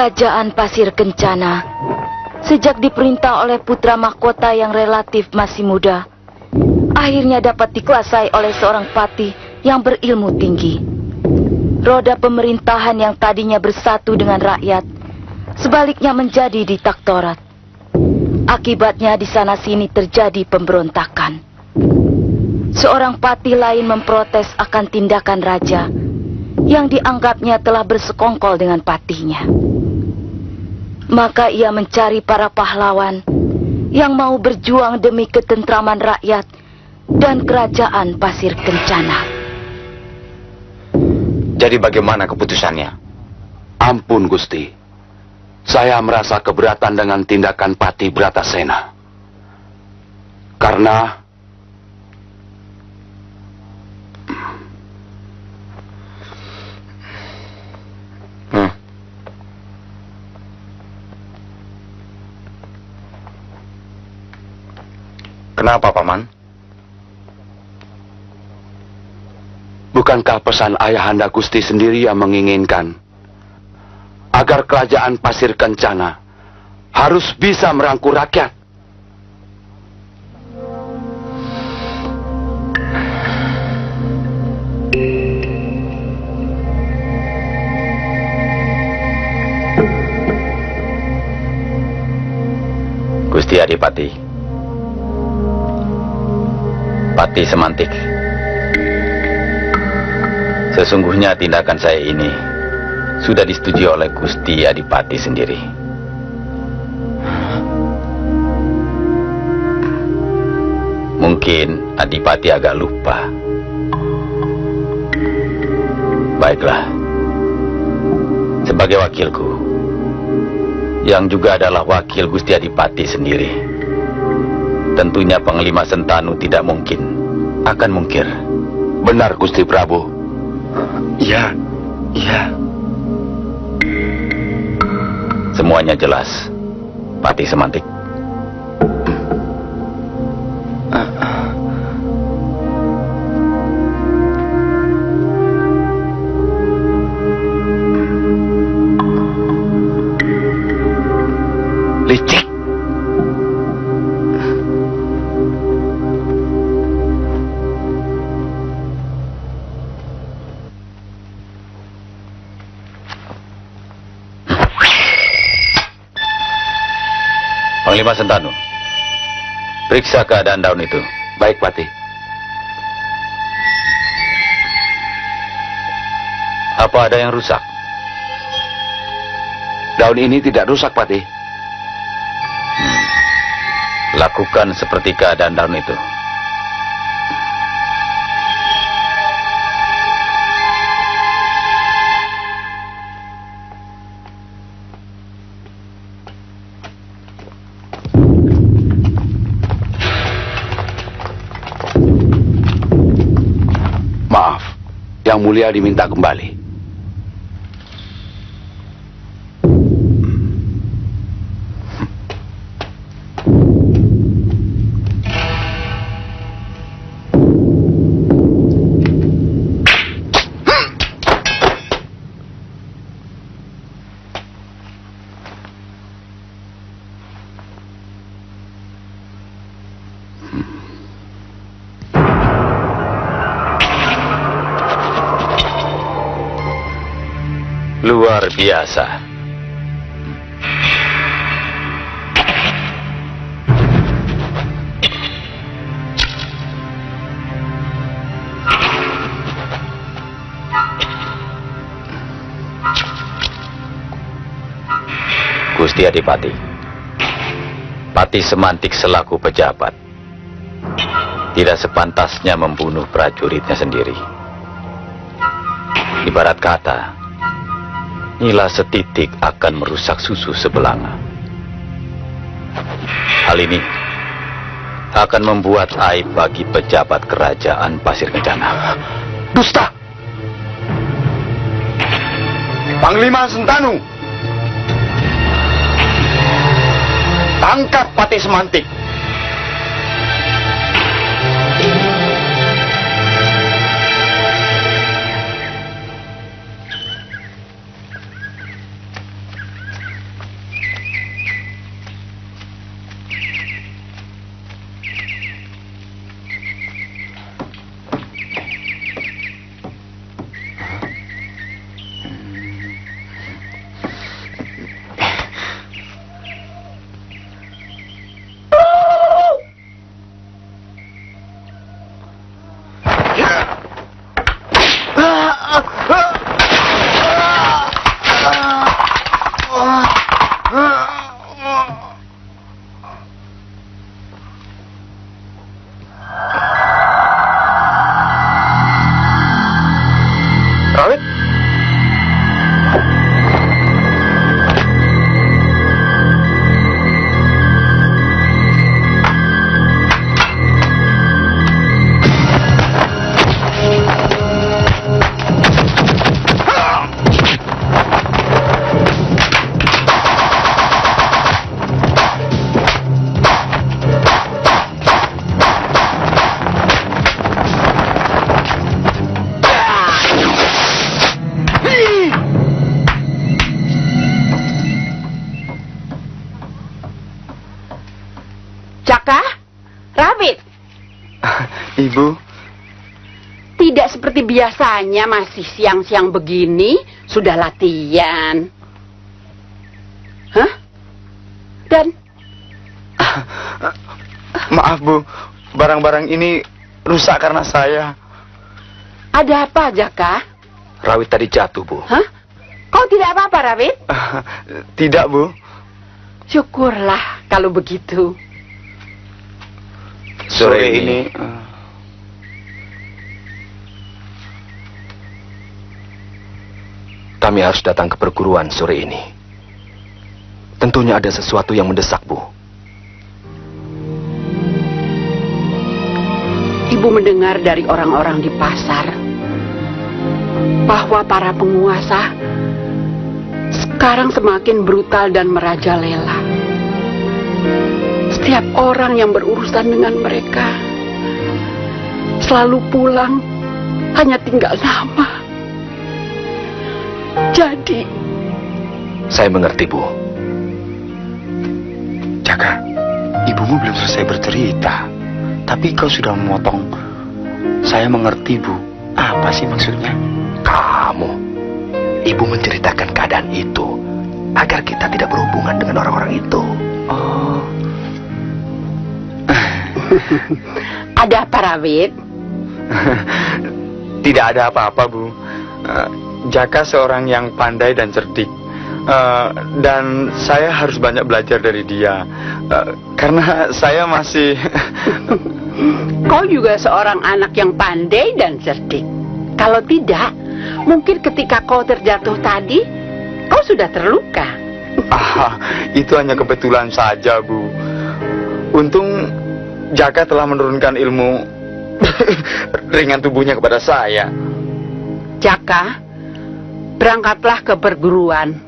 Kerajaan Pasir Kencana, sejak diperintah oleh putra mahkota yang relatif masih muda, akhirnya dapat dikuasai oleh seorang patih yang berilmu tinggi. Roda pemerintahan yang tadinya bersatu dengan rakyat, sebaliknya menjadi diktatorat. Akibatnya di sana-sini terjadi pemberontakan. Seorang patih lain memprotes akan tindakan raja yang dianggapnya telah bersekongkol dengan patihnya. Maka ia mencari para pahlawan yang mau berjuang demi ketentraman rakyat dan kerajaan Pasir Kencana. Jadi bagaimana keputusannya? Ampun Gusti, saya merasa keberatan dengan tindakan Patih Bratasena. Karena Kenapa, Paman? bukankah pesan Ayahanda Gusti sendiri yang menginginkan agar kerajaan Pasir Kencana harus bisa merangkul rakyat? Gusti Adipati, Patih Semantik, sesungguhnya tindakan saya ini sudah disetujui oleh Gusti Adipati sendiri. Mungkin Adipati agak lupa. Baiklah, sebagai wakilku, yang juga adalah wakil Gusti Adipati sendiri, tentunya Panglima Sentanu tidak mungkin akan mungkir. Benar Gusti Prabu. Iya. Semuanya jelas, Patih Semantik. Licik. Panglima Sentanu, periksa keadaan daun itu. Baik Patih. Apa ada yang rusak? Daun ini tidak rusak Patih. Lakukan seperti keadaan daun itu. Maaf, Yang Mulia diminta kembali. Luar biasa. Gusti Adipati, Patih Semantik selaku pejabat tidak sepantasnya membunuh prajuritnya sendiri. Ibarat kata, nila setitik akan merusak susu sebelanga. Hal ini akan membuat aib bagi pejabat kerajaan Pasir Kencana. Dusta! Panglima Sentanu! Tangkap Patih Semantik! Rawit? Jaka, Rawit, Ibu, tidak seperti biasanya masih siang-siang begini, sudah latihan. Hah? Dan maaf Bu, barang-barang ini rusak karena saya. ada apa, Jaka? Rawit tadi jatuh, Bu. Hah? Kau tidak apa-apa, Rawit? Tidak Bu. Syukurlah kalau begitu. Sore ini kami harus datang ke perguruan sore ini. Tentunya ada sesuatu yang mendesak, Bu. Ibu mendengar dari orang-orang di pasar bahwa para penguasa sekarang semakin brutal dan merajalela. Setiap orang yang berurusan dengan mereka selalu pulang hanya tinggal nama. Jadi, Saya mengerti, Bu. Jaka, ibumu belum selesai bercerita. Tapi kau sudah memotong. Saya mengerti, Bu. Apa sih maksudnya? Kamu, Ibu menceritakan keadaan itu agar kita tidak berhubungan dengan orang-orang itu. Oh. ada apa, Rawit? Tidak ada apa-apa, Bu. Jaka seorang yang pandai dan cerdik. Dan saya harus banyak belajar dari dia. Karena saya masih... Kau juga seorang anak yang pandai dan cerdik. Kalau tidak, mungkin ketika kau terjatuh tadi, kau sudah terluka. Itu hanya kebetulan saja, Bu. Untung Jaka telah menurunkan ilmu ringan tubuhnya kepada saya. Jaka, berangkatlah ke perguruan.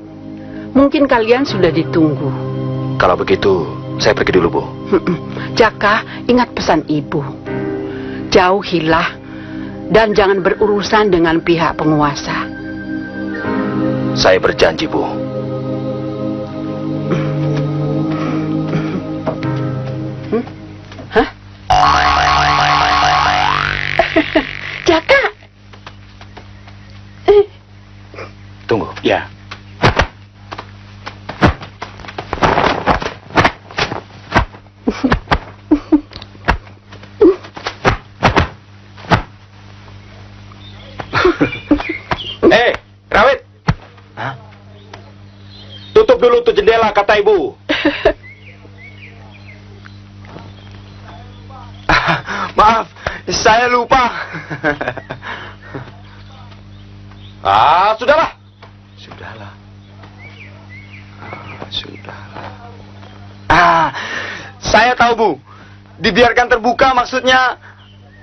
Mungkin kalian sudah ditunggu. Kalau begitu, saya pergi dulu, Bu. Jaka, ingat pesan ibu. Jauhilah dan jangan berurusan dengan pihak penguasa. Saya berjanji, Bu. Hah? Jaka. Tunggu. Ya. Rawit. Hah? Tutup dulu tuh jendela, kata Ibu. Maaf, saya lupa. Sudahlah. Sudahlah. Saya tahu, Bu. Dibiarkan terbuka maksudnya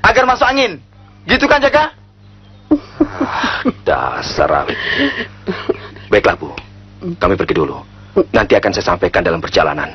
agar masuk angin. Gitu kan, Jaka? Dasar Rawit. Baiklah, Bu. Kami pergi dulu. Nanti akan saya sampaikan dalam perjalanan.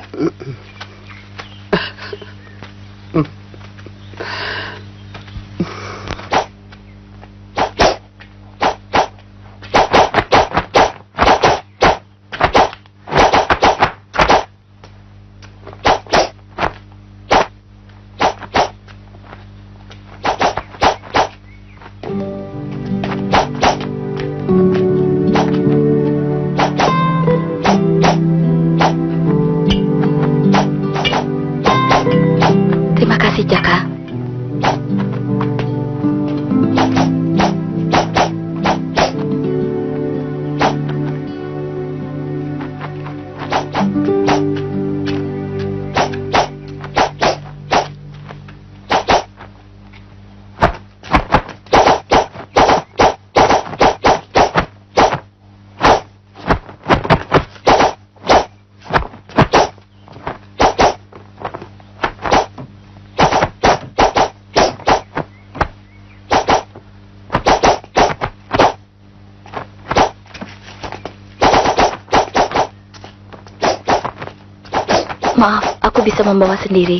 Maaf, aku bisa membawa sendiri.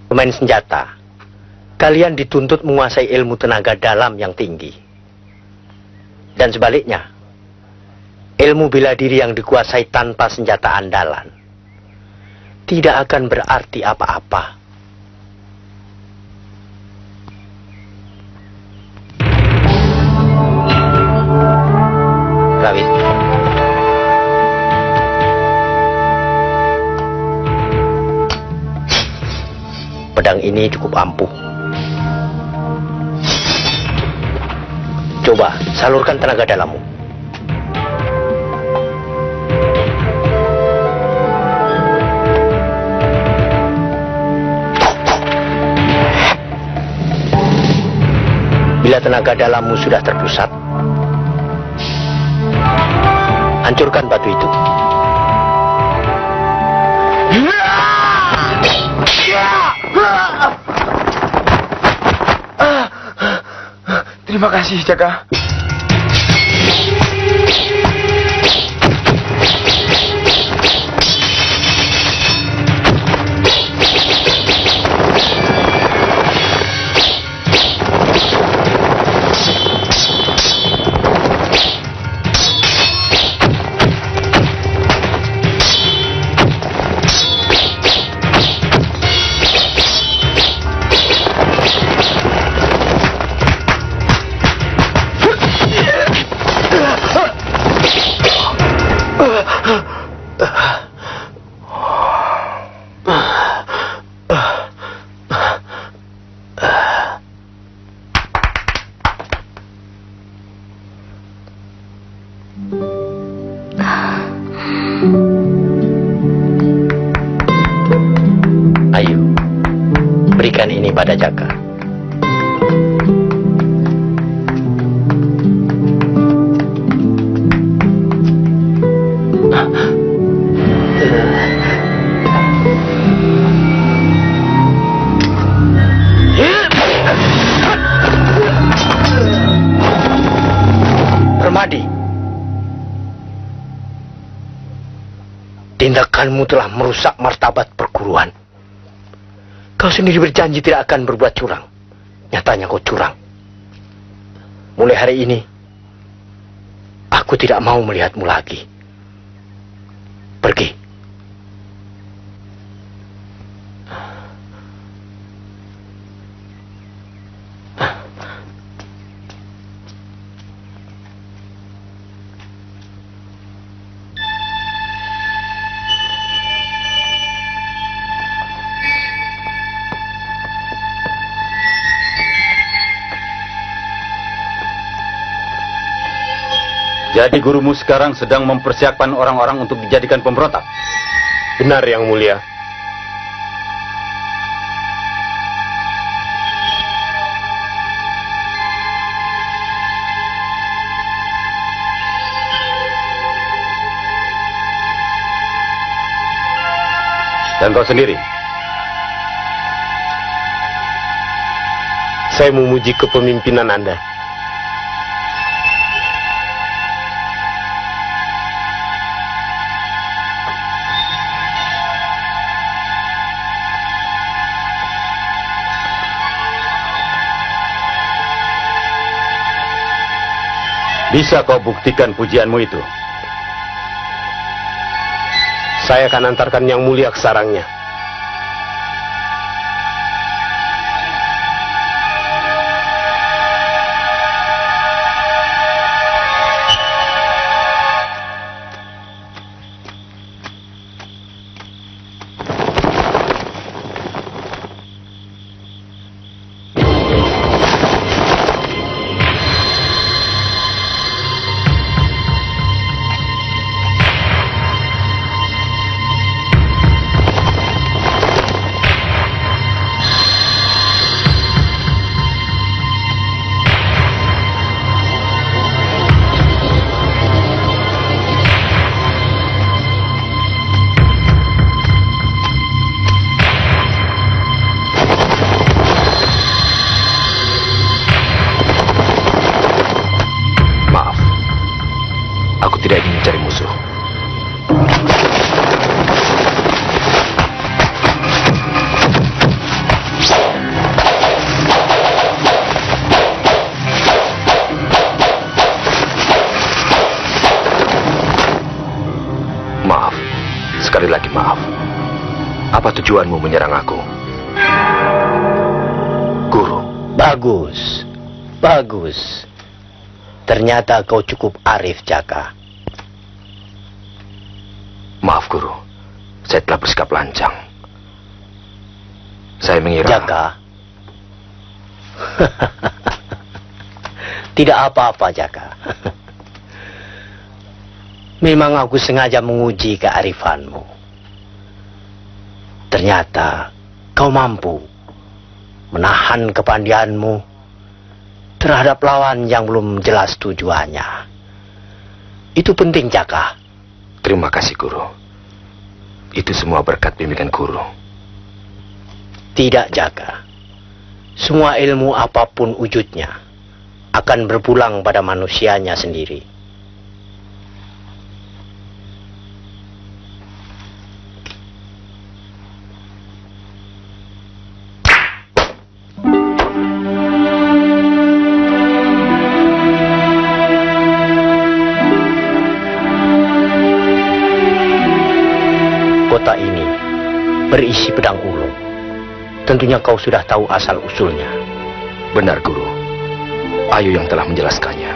Pemain senjata, kalian dituntut menguasai ilmu tenaga dalam yang tinggi. Dan sebaliknya, ilmu bela diri yang dikuasai tanpa senjata andalan tidak akan berarti apa-apa. Rawit, pedang ini cukup ampuh. Coba salurkan tenaga dalammu. Bila tenaga dalammu sudah terpusat, hancurkan batu itu. Terima kasih, Jaka. Ayo, berikan ini pada Jaka. Permadi, tindakanmu telah merusak martabat perguruan. Kau sendiri berjanji tidak akan berbuat curang. Nyatanya kau curang. Mulai hari ini, aku tidak mau melihatmu lagi. Pergi. Jadi gurumu sekarang sedang mempersiapkan orang-orang untuk dijadikan pemberontak? Benar, Yang Mulia. Dan kau sendiri? Saya memuji kepemimpinan Anda. Bisa kau buktikan pujianmu itu? Saya akan antarkan Yang Mulia ke sarangnya. Apa tujuanmu menyerang aku? Guru. Bagus. Bagus. Ternyata kau cukup arif, Jaka. Maaf, Guru. Saya telah bersikap lancang. Saya mengira... Jaka. Tidak apa-apa, Jaka. Memang aku sengaja menguji kearifanmu. Ternyata kau mampu menahan kepandianmu terhadap lawan yang belum jelas tujuannya. Itu penting, Jaka. Terima kasih, Guru. Itu semua berkat bimbingan Guru. Tidak, Jaka. Semua ilmu apapun wujudnya akan berpulang pada manusianya sendiri. Kota ini berisi pedang ulung. Tentunya kau sudah tahu asal-usulnya. Benar, Guru. Ayu yang telah menjelaskannya.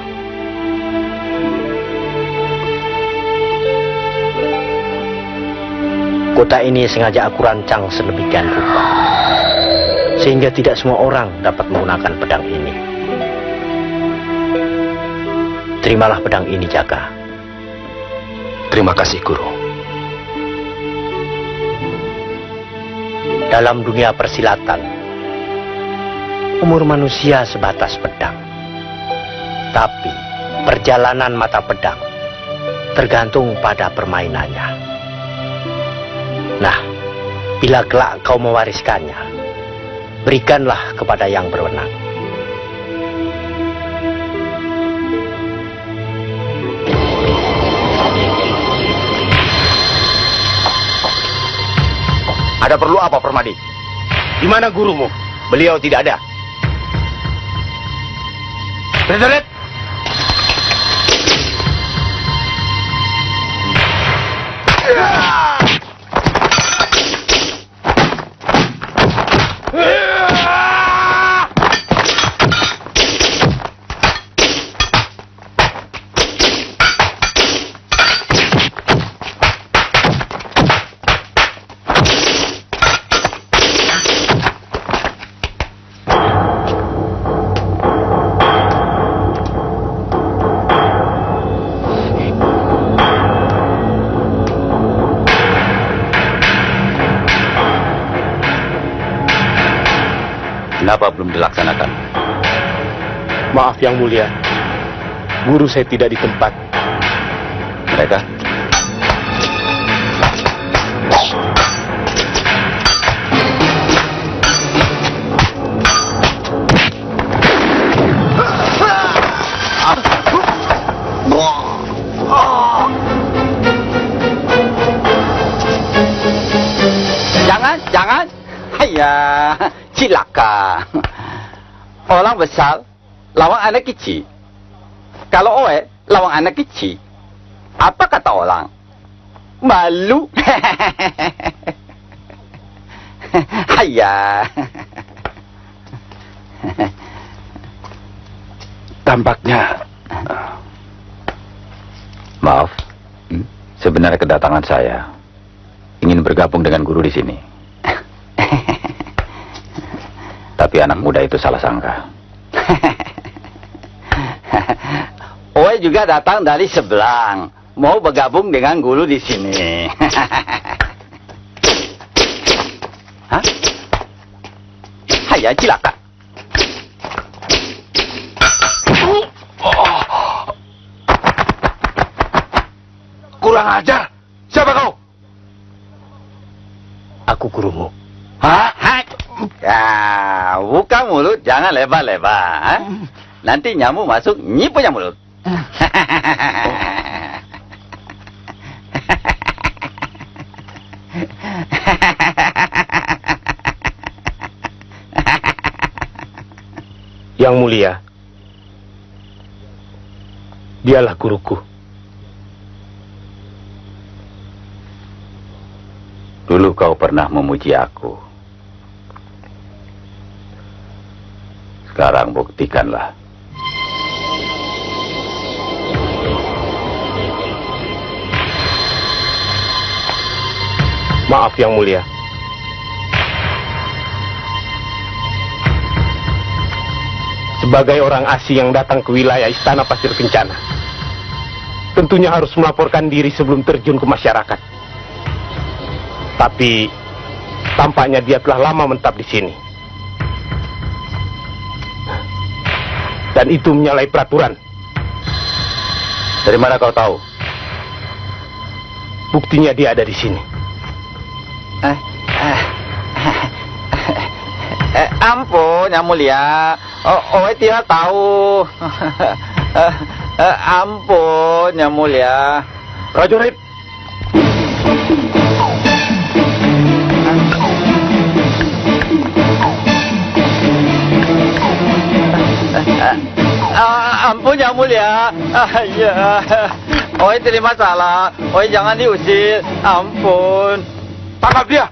Kota ini sengaja aku rancang sedemikian rupa, sehingga tidak semua orang dapat menggunakan pedang ini. Terimalah pedang ini, Jaka. Terima kasih, Guru. Dalam dunia persilatan, umur manusia sebatas pedang. Tapi perjalanan mata pedang tergantung pada permainannya. Nah, bila kelak kau mewariskannya, berikanlah kepada yang berwenang. Ada perlu apa, Permadi? Di mana gurumu? Beliau tidak ada. Prajurit! Kenapa belum dilaksanakan? Maaf Yang Mulia, guru saya tidak di tempat. Mereka? Jangan. Haiya, cilaka. Orang besar lawan anak kecil. Kalau oe lawan anak kecil, apa kata orang? Malu. Haiya. Tampaknya Maaf, sebenarnya kedatangan saya ingin bergabung dengan guru di sini. Tapi anak muda itu salah sangka. Oe juga datang dari seberang, mau bergabung dengan guru di sini. Hah? Haiya, cilaka. kurang ajar. Siapa kau? Aku gurumu. Hah? Ya, buka mulut, jangan lebar-lebar. Ha? Nanti nyamuk masuk, nyi punya mulut. Yang Mulia, dialah guruku. Dulu kau pernah memuji aku. Sekarang buktikanlah. Maaf Yang Mulia. Sebagai orang asing yang datang ke wilayah Istana Pasir Kencana, tentunya harus melaporkan diri sebelum terjun ke masyarakat. Tapi tampaknya dia telah lama menetap di sini. Dan itu menyalahi peraturan. Dari mana kau tahu? Buktinya dia ada di sini. Ampun, Yang Mulia. Oi tidak tahu. Ampun, Yang Mulia. Prajurit, Ampun, Yang Mulia. Ya. Oi terima salah. Oi jangan diusir. Ampun. Tangkap dia.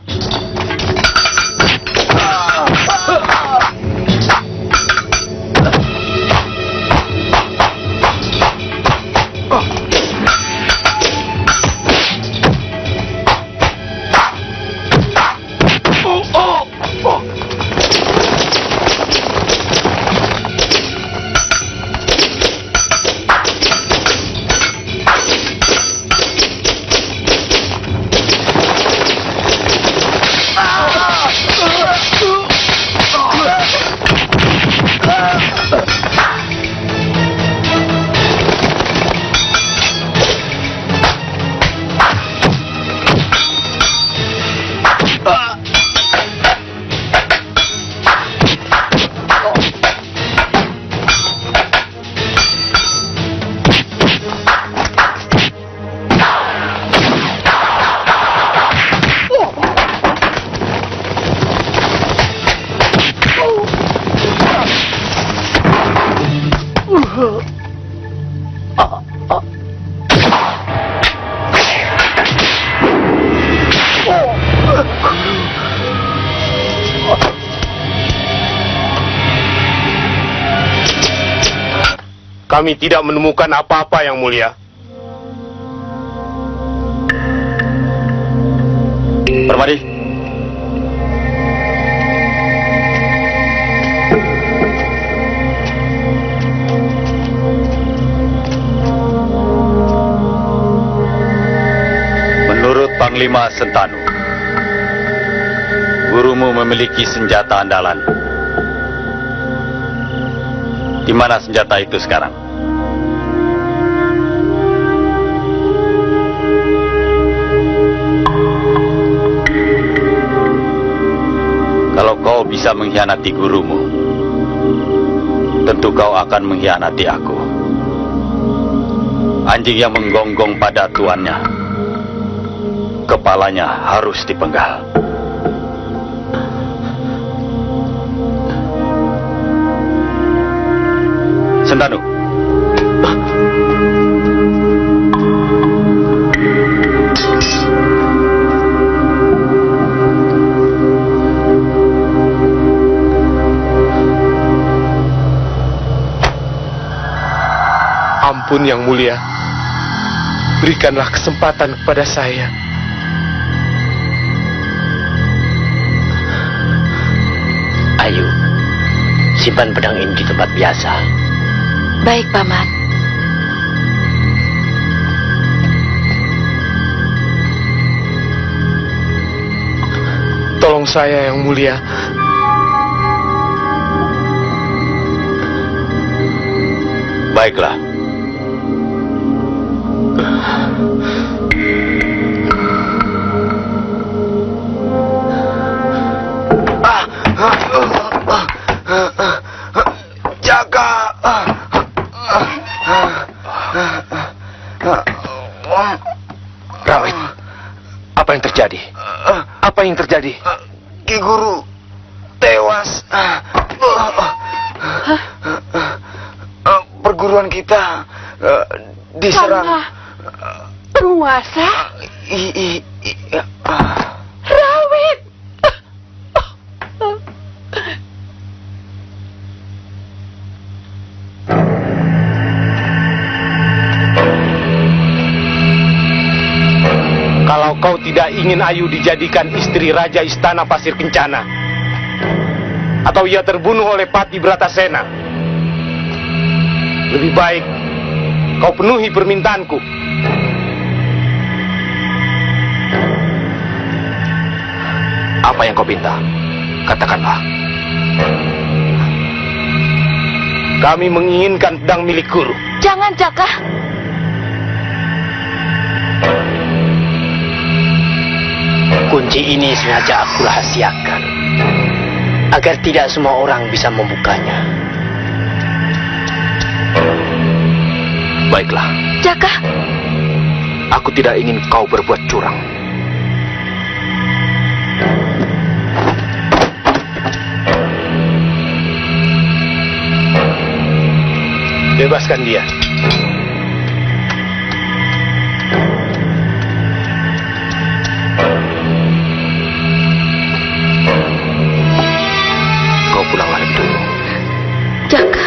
kami tidak menemukan apa-apa Yang Mulia. Permadi. Menurut Panglima Sentanu, gurumu memiliki senjata andalan. Di mana senjata itu sekarang? Kalau kau bisa mengkhianati gurumu, tentu kau akan mengkhianati aku. Anjing yang menggonggong pada tuannya, kepalanya harus dipenggal. Sentanu. Ampun Yang Mulia, berikanlah kesempatan kepada saya. Ayo, simpan pedang ini di tempat biasa. Baik, Paman. Tolong saya Yang Mulia. Baiklah. Jaga. Rawit, apa yang terjadi? Apa yang terjadi? Ki Guru tewas. Perguruan kita diserang. Karena penguasa kau tidak ingin Ayu dijadikan istri Raja Istana Pasir Kencana, atau ia terbunuh oleh Pati Bratasena, lebih baik kau penuhi permintaanku. Apa yang kau minta? Katakanlah. Kami menginginkan pedang milik Guru. Jangan, Jaka. Kunci ini sengaja aku rahasiakan, agar tidak semua orang bisa membukanya. Baiklah. Jaka, Aku tidak ingin kau berbuat curang. Bebaskan dia. Kau pulanglah lebih dulu. Jaka.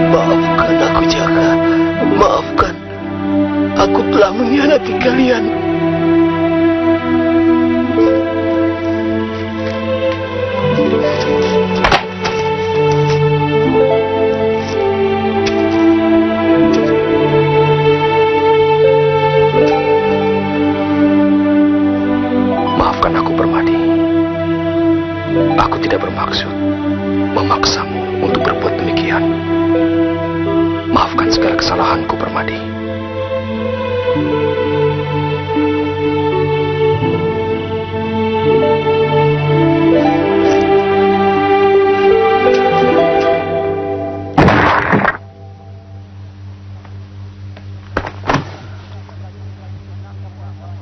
Maafkan aku, Jaka. Maafkan. Aku telah mengkhianati kalian. Maafkan aku, Permadi. Aku tidak bermaksud memaksamu untuk berbuat demikian. Maafkan segala kesalahanku, Permadi.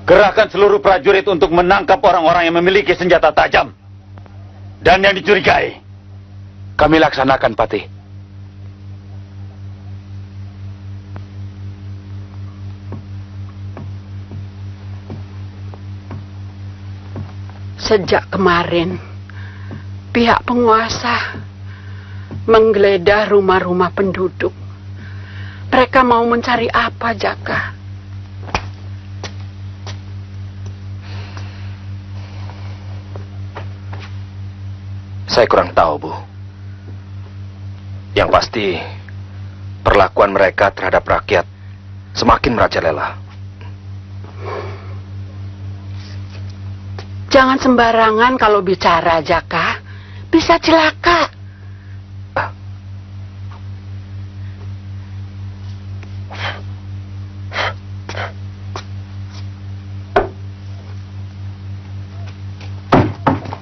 Kerahkan seluruh prajurit untuk menangkap orang-orang yang memiliki senjata tajam dan yang dicurigai. Kami laksanakan, Patih. Sejak kemarin, pihak penguasa menggeledah rumah-rumah penduduk. Mereka mau mencari apa, Jaka? Saya kurang tahu, Bu. Yang pasti, perlakuan mereka terhadap rakyat semakin merajalela. Jangan sembarangan kalau bicara, Jaka. Bisa celaka.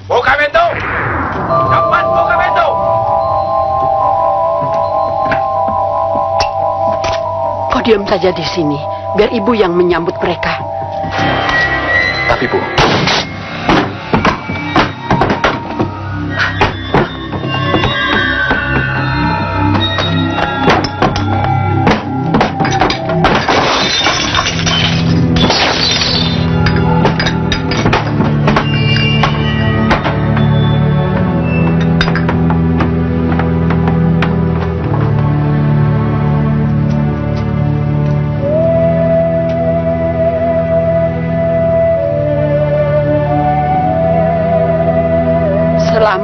Buka pintu! Cepat buka pintu! Kau diam saja di sini, biar ibu yang menyambut mereka. Tapi, Bu,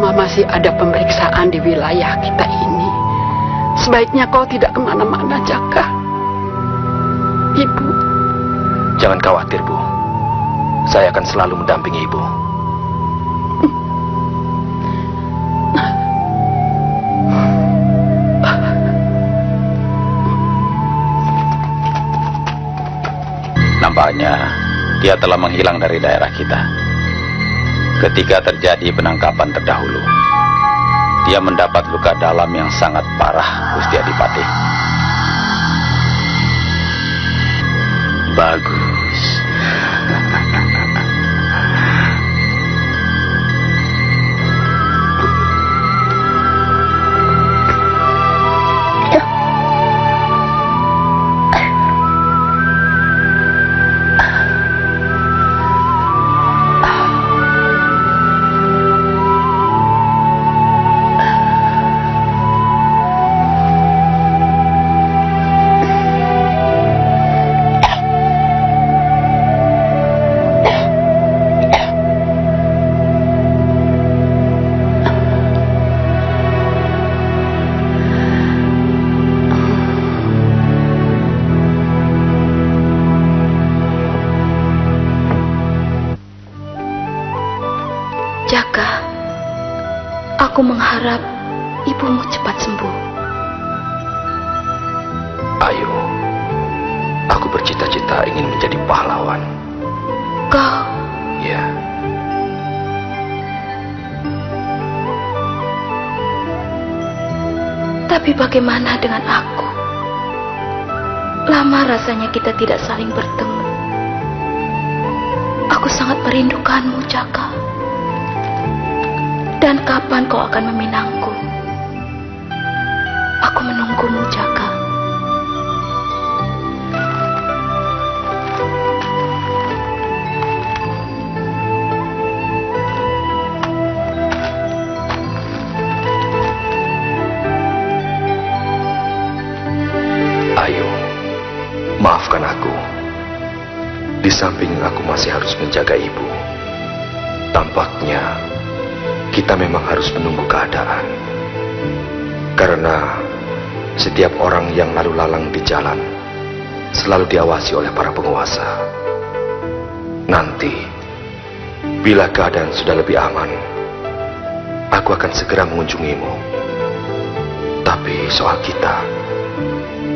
selama masih ada pemeriksaan di wilayah kita ini, sebaiknya kau tidak kemana-mana, Jaka. Ibu. Jangan khawatir, Bu. Saya akan selalu mendampingi Ibu. Nampaknya dia telah menghilang dari daerah kita. Ketika terjadi penangkapan terdahulu, dia mendapat luka dalam yang sangat parah, Gusti Adipati. Bagus. Jaka, aku mengharap ibumu cepat sembuh. Ayo, aku bercita-cita ingin menjadi pahlawan. Kau? Ya. Tapi bagaimana dengan aku? Lama rasanya kita tidak saling bertemu. Aku sangat merindukanmu, Jaka. Dan kapan kau akan meminangku? Aku menunggumu, Jaka. Ayo, maafkan aku. Di samping aku masih harus menjaga ibu. Tampaknya kita memang harus menunggu keadaan. Karena setiap orang yang lalu lalang di jalan selalu diawasi oleh para penguasa. Nanti, bila keadaan sudah lebih aman, aku akan segera mengunjungimu. Tapi soal kita,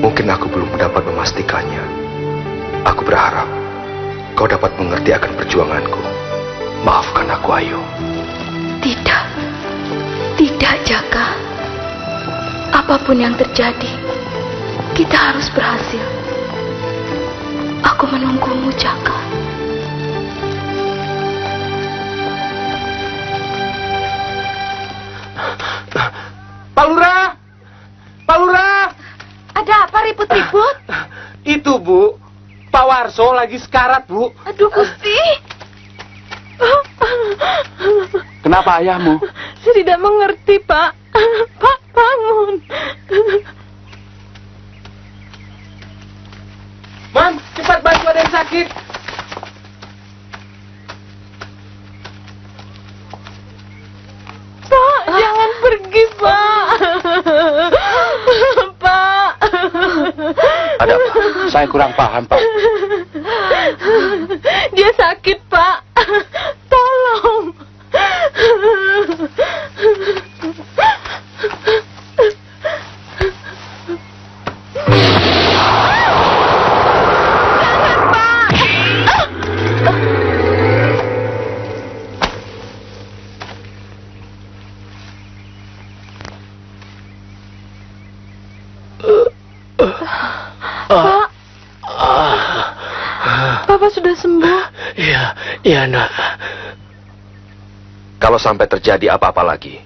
mungkin aku belum dapat memastikannya. Aku berharap kau dapat mengerti akan perjuanganku. Maafkan aku, Ayu. Tidak, tidak, Jaka. Apapun yang terjadi, kita harus berhasil. Aku menunggumu, Jaka. Pak Lurah! Pak Lurah! Ada apa ribut-ribut? Itu, Bu. Pak Warso lagi sekarat, Bu. Aduh, Gusti. Kenapa ayahmu? Saya tidak mengerti, Pak. Pak, bangun. Mam, cepat bantu, ada yang sakit. Pak, jangan pergi, Pak. Pak. Ada apa? Saya kurang paham, Pak. Dia sakit, Pak. Tolong. Pak, Papa sudah sembuh. Iya, Nak. Kalau sampai terjadi apa-apa lagi,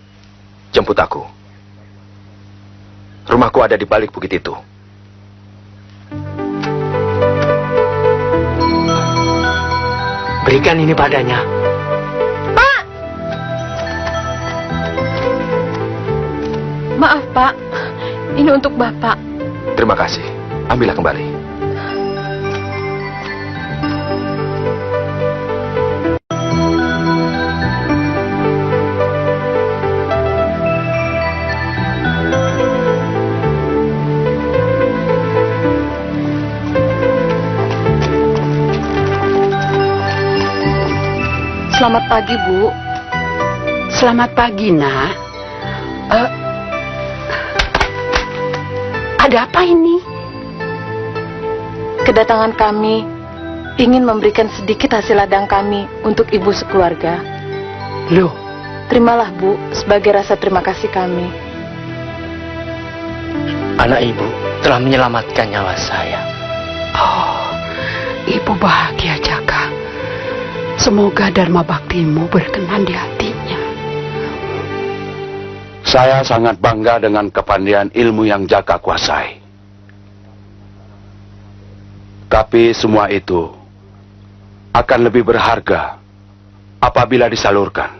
jemput aku. Rumahku ada di balik bukit itu. Berikan ini padanya. Pak! Maaf, Pak. Ini untuk Bapak. Terima kasih. Ambillah kembali. Selamat pagi, Bu. Selamat pagi, Nak. Ada apa ini? Kedatangan kami ingin memberikan sedikit hasil ladang kami untuk Ibu sekeluarga. Loh, Terimalah, Bu, sebagai rasa terima kasih kami. Anak ibu telah menyelamatkan nyawa saya. oh, Ibu bahagia, Jaka. Semoga Dharma Baktimu berkenan di hatinya. Saya sangat bangga dengan kepandaian ilmu yang Jaka kuasai. Tapi semua itu akan lebih berharga apabila disalurkan.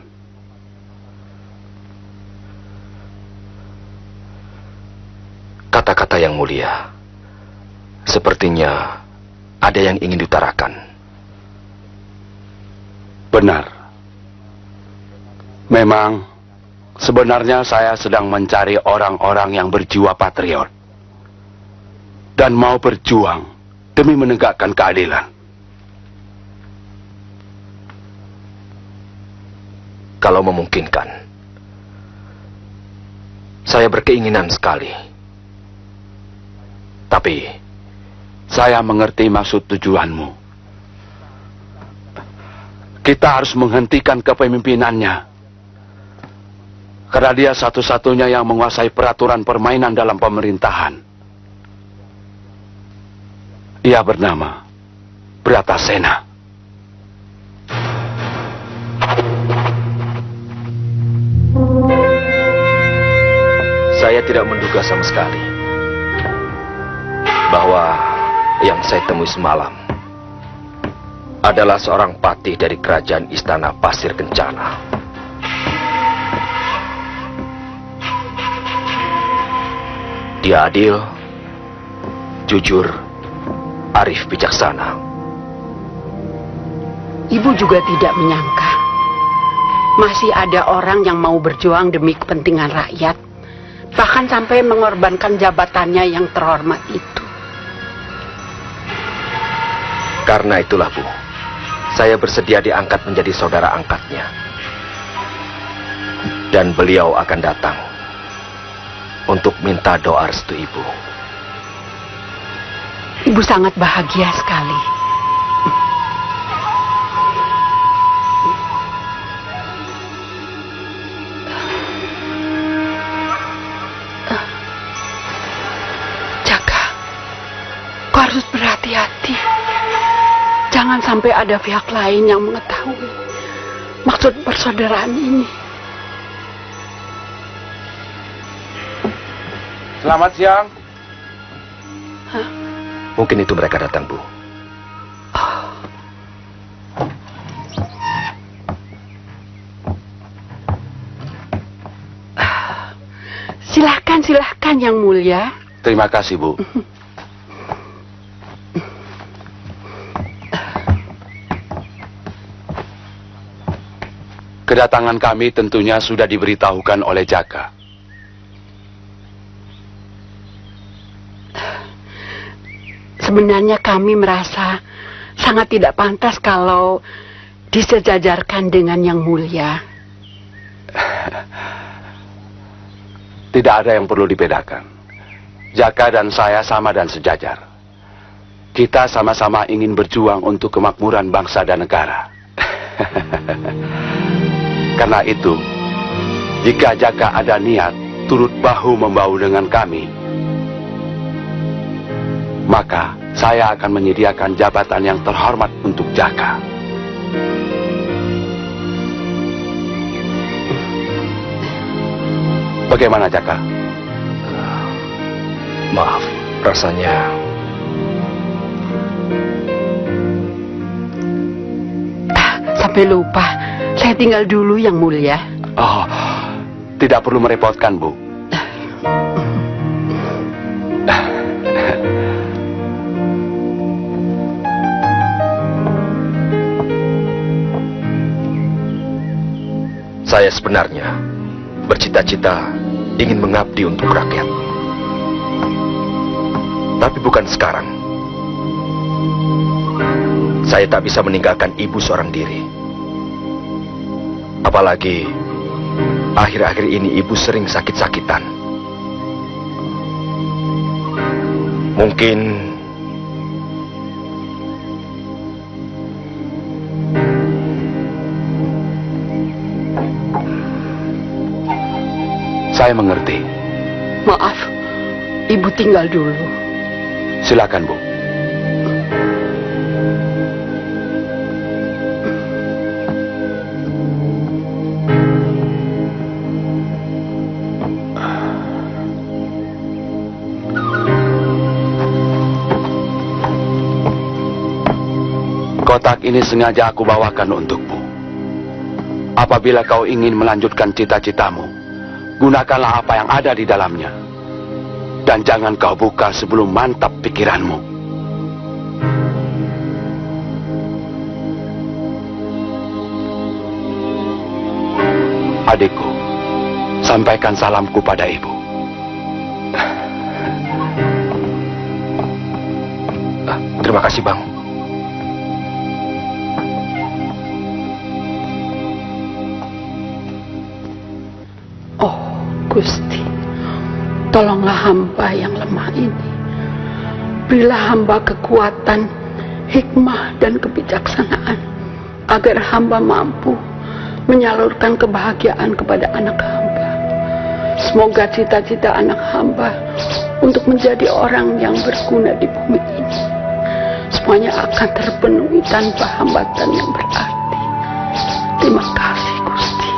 Kata-kata yang mulia, sepertinya ada yang ingin diutarakan. Benar. Memang sebenarnya saya sedang mencari orang-orang yang berjiwa patriot dan mau berjuang demi menegakkan keadilan. Kalau memungkinkan, saya berkeinginan sekali. Tapi Saya mengerti maksud tujuanmu. Kita harus menghentikan kepemimpinannya. Karena dia satu-satunya yang menguasai peraturan permainan dalam pemerintahan. Ia bernama Bratasena. saya tidak menduga sama sekali bahwa yang saya temui semalam adalah seorang patih dari kerajaan Istana Pasir Kencana. Dia adil, jujur, arif bijaksana. Ibu juga tidak menyangka masih ada orang yang mau berjuang demi kepentingan rakyat, bahkan sampai mengorbankan jabatannya yang terhormat itu. Karena itulah, Bu, saya bersedia diangkat menjadi saudara angkatnya. Dan beliau akan datang untuk minta doa restu Ibu. Ibu sangat bahagia sekali. Jaka, kau harus berhati-hati. Jangan sampai ada pihak lain yang mengetahui maksud persaudaraan ini. Selamat siang. Mungkin itu mereka datang, Bu. Silahkan, silahkan Yang Mulia. Terima kasih, Bu. Kedatangan kami tentunya sudah diberitahukan oleh Jaka. Sebenarnya kami merasa sangat tidak pantas kalau disejajarkan dengan Yang Mulia. Tidak ada yang perlu dibedakan. Jaka dan saya sama dan sejajar. Kita sama-sama ingin berjuang untuk kemakmuran bangsa dan negara. Karena itu, jika Jaka ada niat turut bahu-membahu dengan kami, maka saya akan menyediakan jabatan yang terhormat untuk Jaka. Bagaimana, Jaka? Maaf, rasanya Sampai lupa, saya tinggal dulu Yang Mulia. Oh, tidak perlu merepotkan, Bu. saya sebenarnya bercita-cita ingin mengabdi untuk rakyat. Tapi bukan sekarang. Saya tak bisa meninggalkan ibu seorang diri. Apalagi akhir-akhir ini ibu sering sakit-sakitan. Mungkin saya mengerti. Maaf, Ibu tinggal dulu. Silakan, Bu. Kotak ini sengaja aku bawakan untukmu. Apabila kau ingin melanjutkan cita-citamu, gunakanlah apa yang ada di dalamnya. Dan jangan kau buka sebelum mantap pikiranmu. Adikku, sampaikan salamku pada ibu. terima kasih, Bang. Oh, Gusti, tolonglah hamba yang lemah ini. Berilah hamba kekuatan, hikmah, dan kebijaksanaan, agar hamba mampu menyalurkan kebahagiaan kepada anak hamba. Semoga cita-cita anak hamba untuk menjadi orang yang berguna di bumi ini semuanya akan terpenuhi tanpa hambatan yang berarti. Terima kasih, Gusti.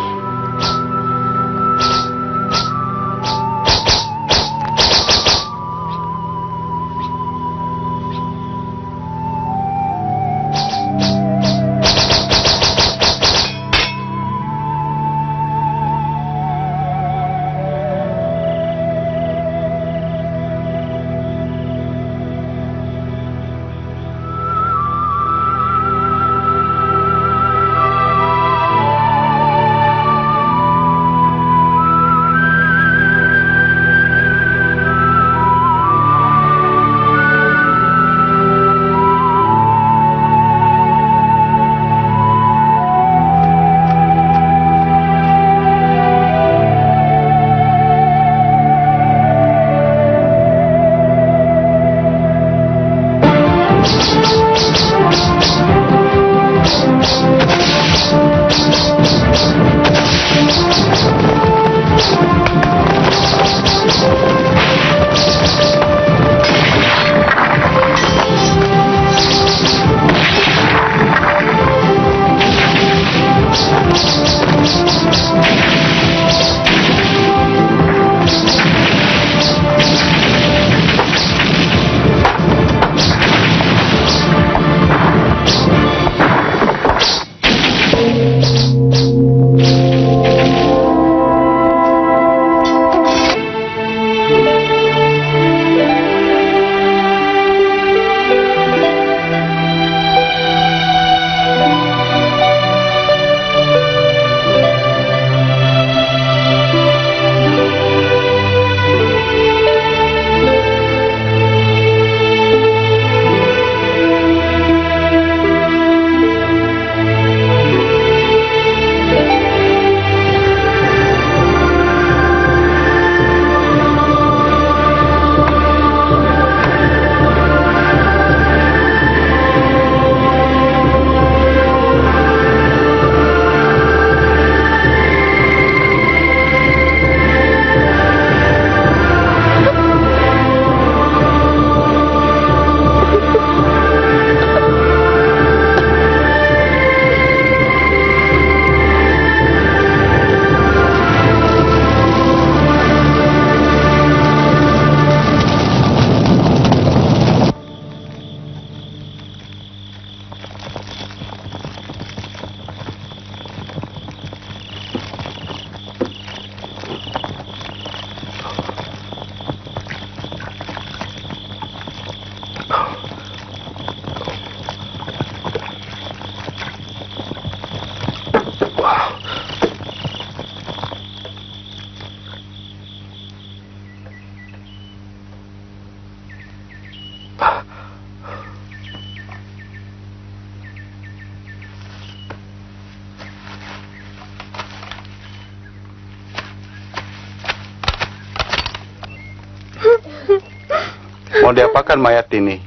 Mau diapakan mayat ini?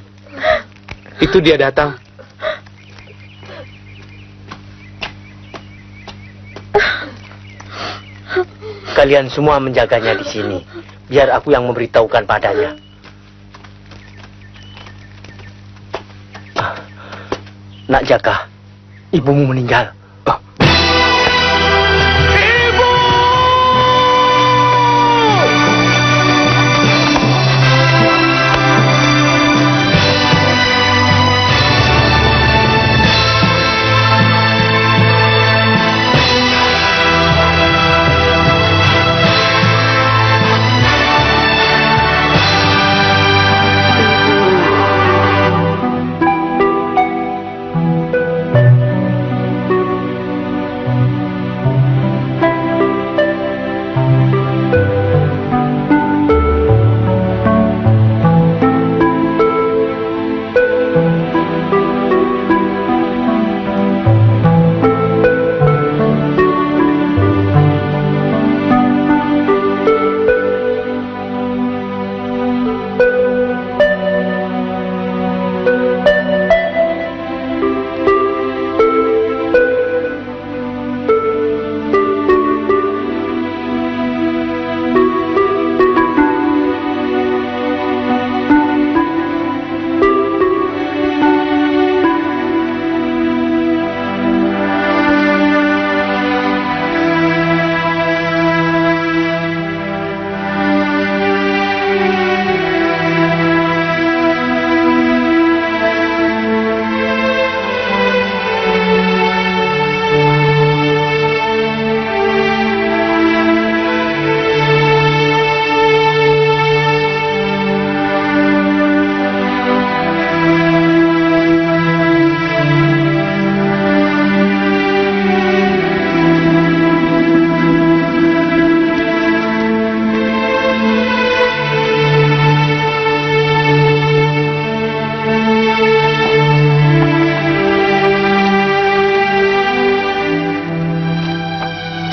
Itu dia datang. Kalian semua menjaganya di sini. Biar aku yang memberitahukan padanya. Nak Jaka, ibumu meninggal.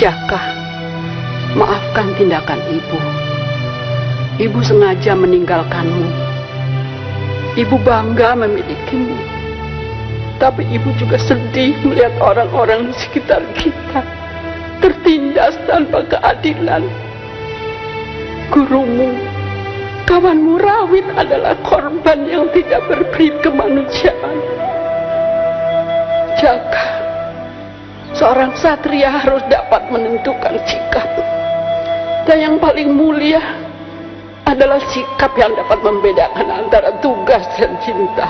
Jaka, maafkan tindakan ibu. Ibu sengaja meninggalkanmu. Ibu bangga memilikimu. Tapi ibu juga sedih melihat orang-orang di sekitar kita tertindas tanpa keadilan. Gurumu, kawanmu Rawit adalah korban yang tidak berberi kemanusiaan. Jaka, seorang satria harus dapat menentukan sikap. Dan yang paling mulia adalah sikap yang dapat membedakan antara tugas dan cinta.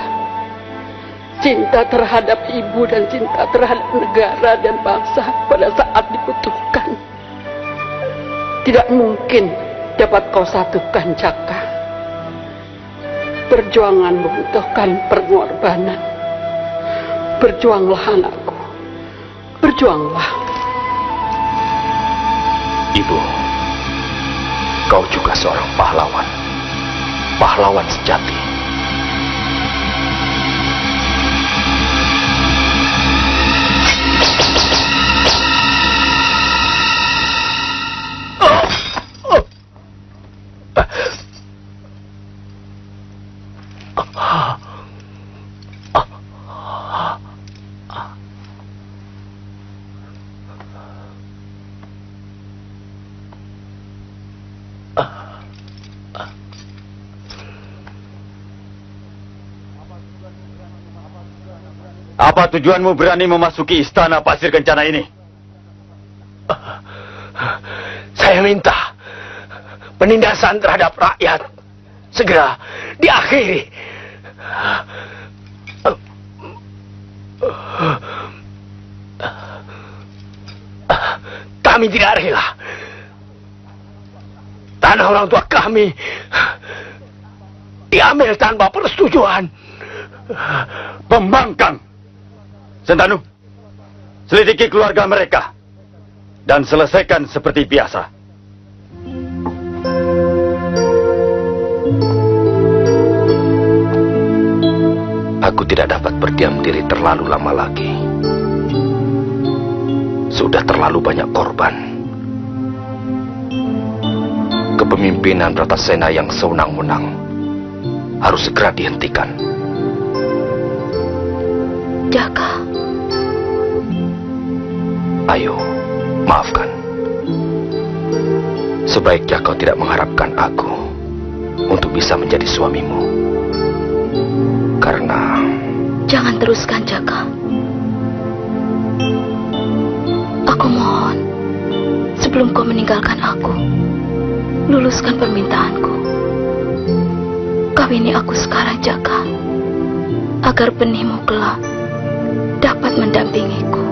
Cinta terhadap ibu dan cinta terhadap negara dan bangsa pada saat dibutuhkan. Tidak mungkin dapat kau satukan, Jaka. Perjuangan membutuhkan pengorbanan. Berjuanglah anakku. Berjuanglah. Ibu, kau juga seorang pahlawan. Pahlawan sejati. Apa tujuanmu berani memasuki istana Pasir Kencana ini? Saya minta penindasan terhadap rakyat segera diakhiri. Kami tidak rela tanah orang tua kami diambil tanpa persetujuan. Pembangkang! Sentanu, selidiki keluarga mereka dan selesaikan seperti biasa. Aku tidak dapat berdiam diri terlalu lama lagi. Sudah terlalu banyak korban. kepemimpinan Ratasena yang sewenang-wenang harus segera dihentikan. Jaka, Ayo, maafkan. Sebaiknya kau tidak mengharapkan aku untuk bisa menjadi suamimu. Karena... Jangan teruskan, Jaka. Aku mohon, sebelum kau meninggalkan aku, luluskan permintaanku. Kawini aku sekarang, Jaka, agar benihmu kelak dapat mendampingiku.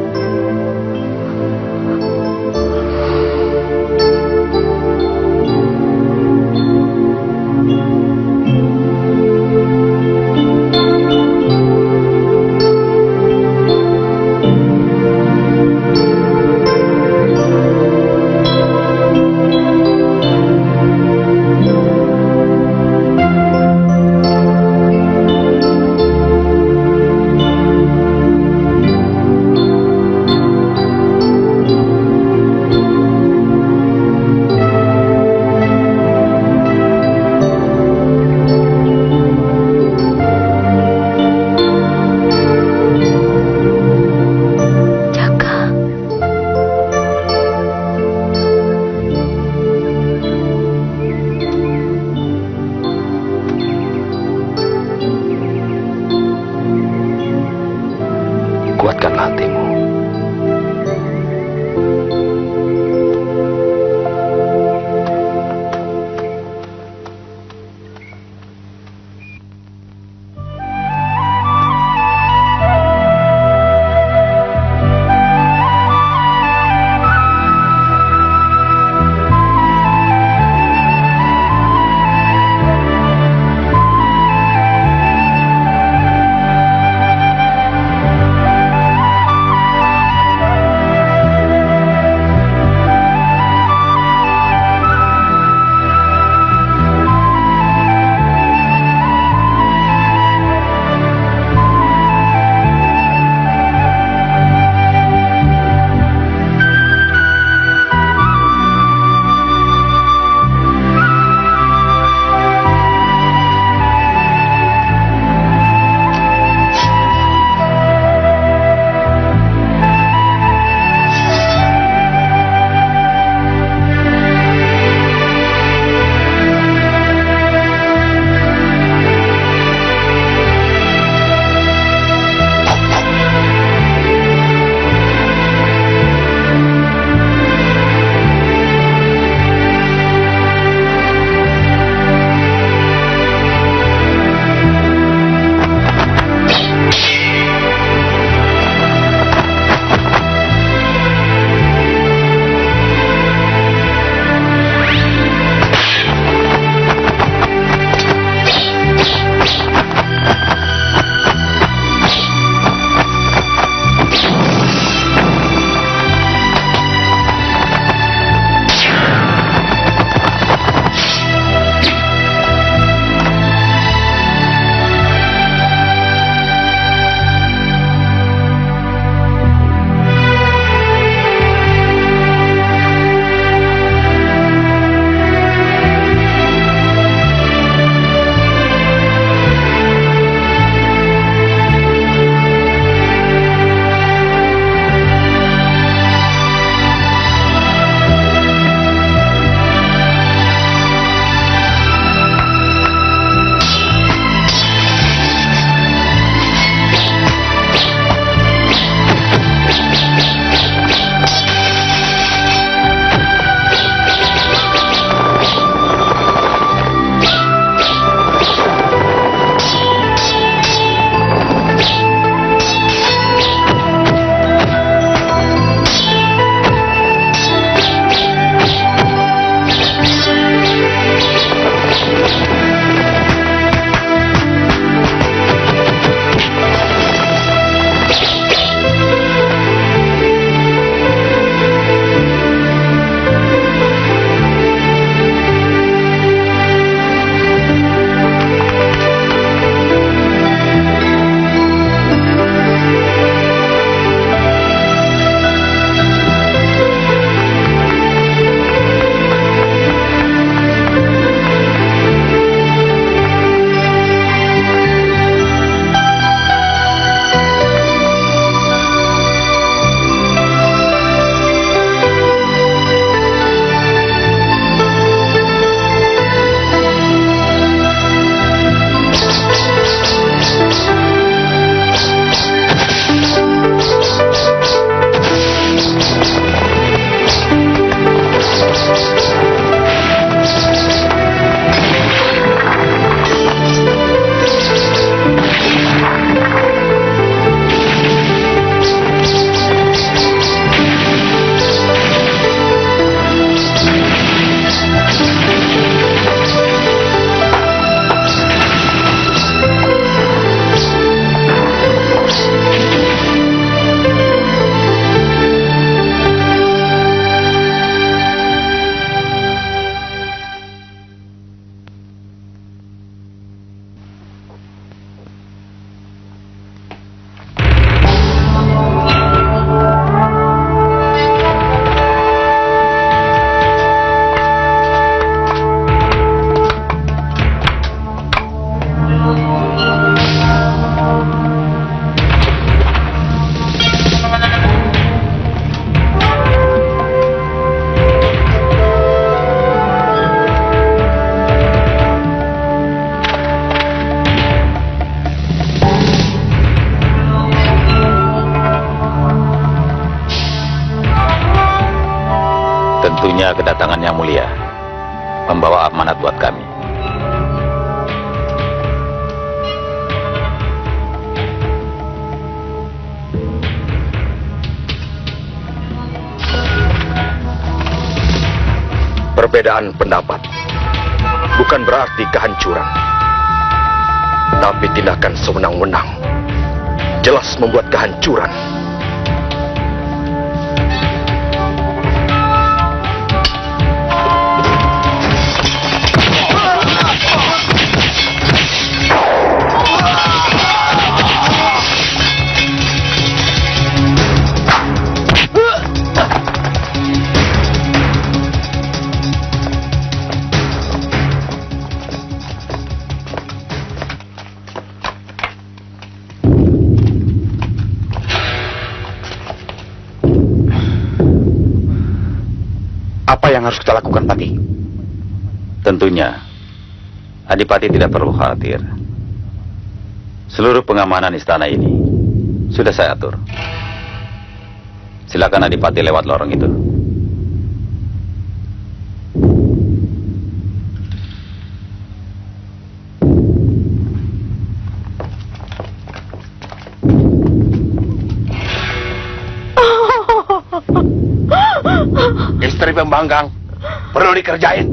Tentunya kedatangan yang mulia membawa amanat buat kami. Perbedaan pendapat bukan berarti kehancuran, tapi tindakan sewenang-wenang jelas membuat kehancuran. Apa yang harus kita lakukan, Pati? Tentunya, Adipati tidak perlu khawatir. Seluruh pengamanan istana ini sudah saya atur. Silakan Adipati lewat lorong itu. Istri pembanggang perlu dikerjain.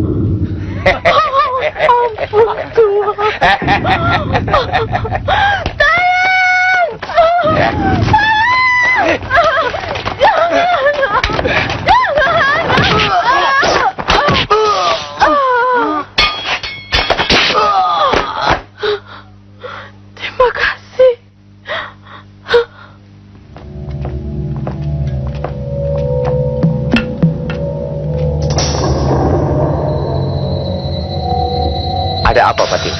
Ampun, terima kasih. Ada apa, Pati?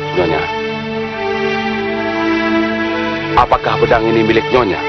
Maaf, Nyonya. Apakah pedang ini milik Nyonya?